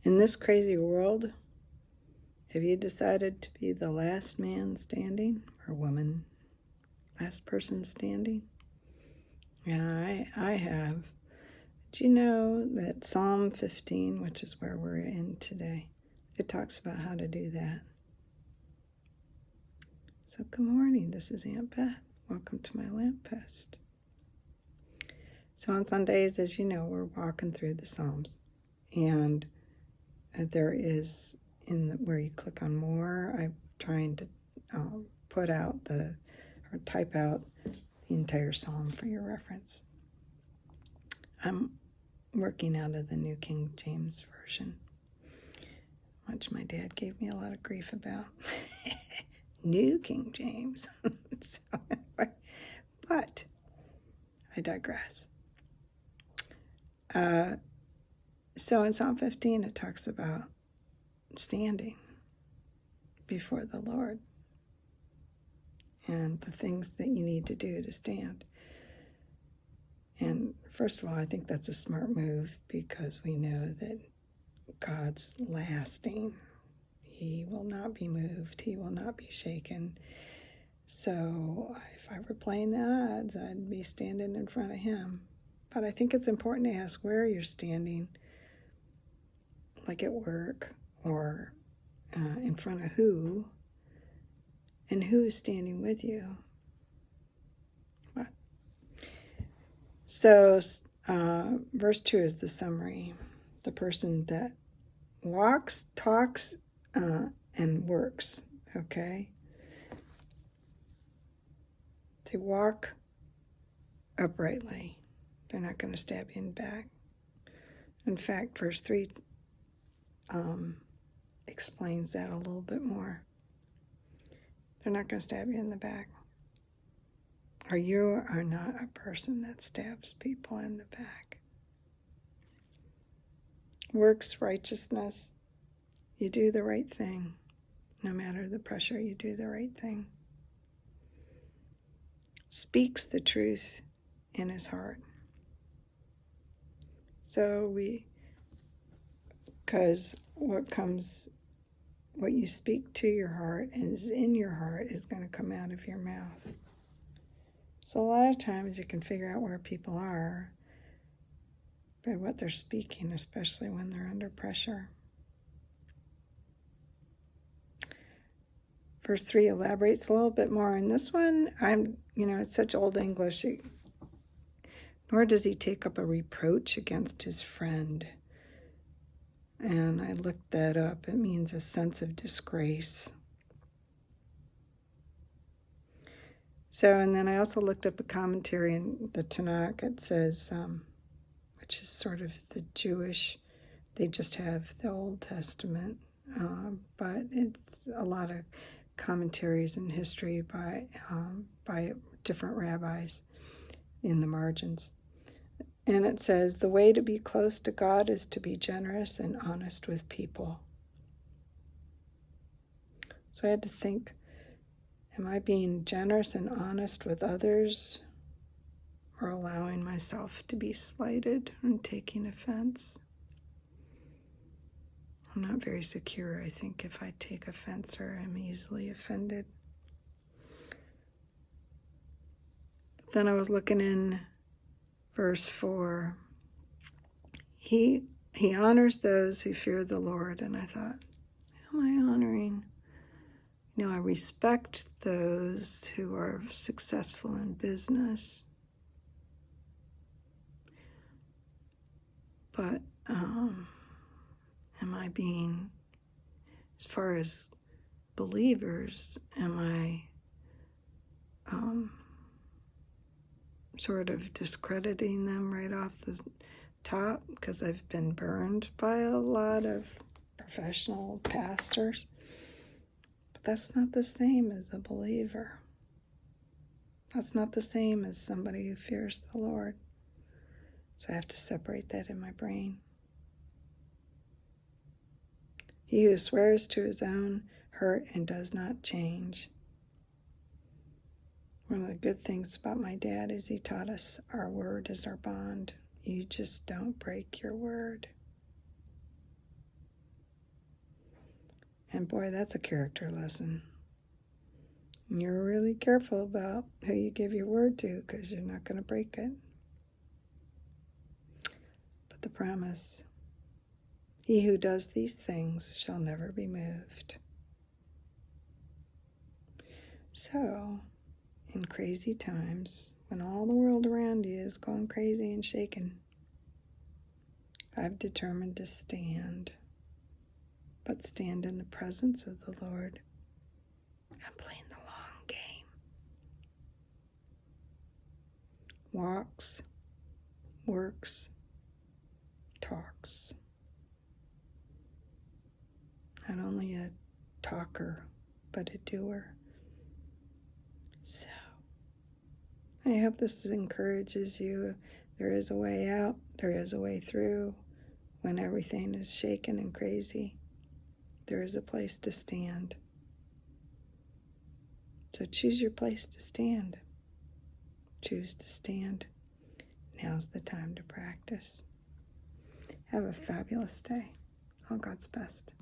In this crazy world, have you decided to be the last man standing, or woman, last person standing? Yeah, I have. Do you know that Psalm 15, which is where we're in today, it talks about how to do that? So good morning, this is Aunt Beth. Welcome to my lamppost. So on Sundays, as you know, we're walking through the Psalms. And there is, where you click on more, I'm trying to type out the entire Psalm for your reference. I'm working out of the New King James Version, which my dad gave me a lot of grief about. New King James. But I digress. So in Psalm 15, it talks about standing before the Lord and the things that you need to do to stand. And first of all, I think that's a smart move because we know that God's lasting. He will not be moved. He will not be shaken. So if I were playing the odds, I'd be standing in front of him. But I think it's important to ask where you're standing, like at work or in front of who, and who is standing with you. What? So verse 2 is the summary. The person that walks, talks, and works, okay? They walk uprightly. They're not going to stab you in the back. In fact, verse 3 explains that a little bit more. They're not going to stab you in the back. Or you are not a person that stabs people in the back. Works righteousness. You do the right thing. No matter the pressure, you do the right thing. Speaks the truth in his heart. So because what you speak to your heart and is in your heart is going to come out of your mouth. So a lot of times you can figure out where people are by what they're speaking, especially when they're under pressure. Verse 3 elaborates a little bit more. In this one, it's such old English. Nor does he take up a reproach against his friend. And I looked that up. It means a sense of disgrace. So, and then I also looked up a commentary in the Tanakh. It says, which is sort of the Jewish, they just have the Old Testament. But it's a lot of commentaries in history by different rabbis in the margins. And it says, the way to be close to God is to be generous and honest with people. So I had to think, am I being generous and honest with others, or allowing myself to be slighted and taking offense? I'm not very secure, I think, if I take offense or I'm easily offended. Then I was looking in verse 4. He honors those who fear the Lord. And I thought, who am I honoring? I respect those who are successful in business. But am I being, as far as believers, am I sort of discrediting them right off the top because I've been burned by a lot of professional pastors? But that's not the same as a believer. That's not the same as somebody who fears the Lord. So I have to separate that in my brain. He who swears to his own hurt and does not change. One of the good things about my dad is he taught us our word is our bond. You just don't break your word. And boy, that's a character lesson. And you're really careful about who you give your word to, because you're not going to break it. But the promise, he who does these things shall never be moved. So, in crazy times, when all the world around you is going crazy and shaking, I've determined to stand, but stand in the presence of the Lord. I'm playing the long game. Walks, works, talks. Not only a talker, but a doer. So, I hope this encourages you. There is a way out. There is a way through. When everything is shaken and crazy, there is a place to stand. So choose your place to stand. Choose to stand. Now's the time to practice. Have a fabulous day. All God's best.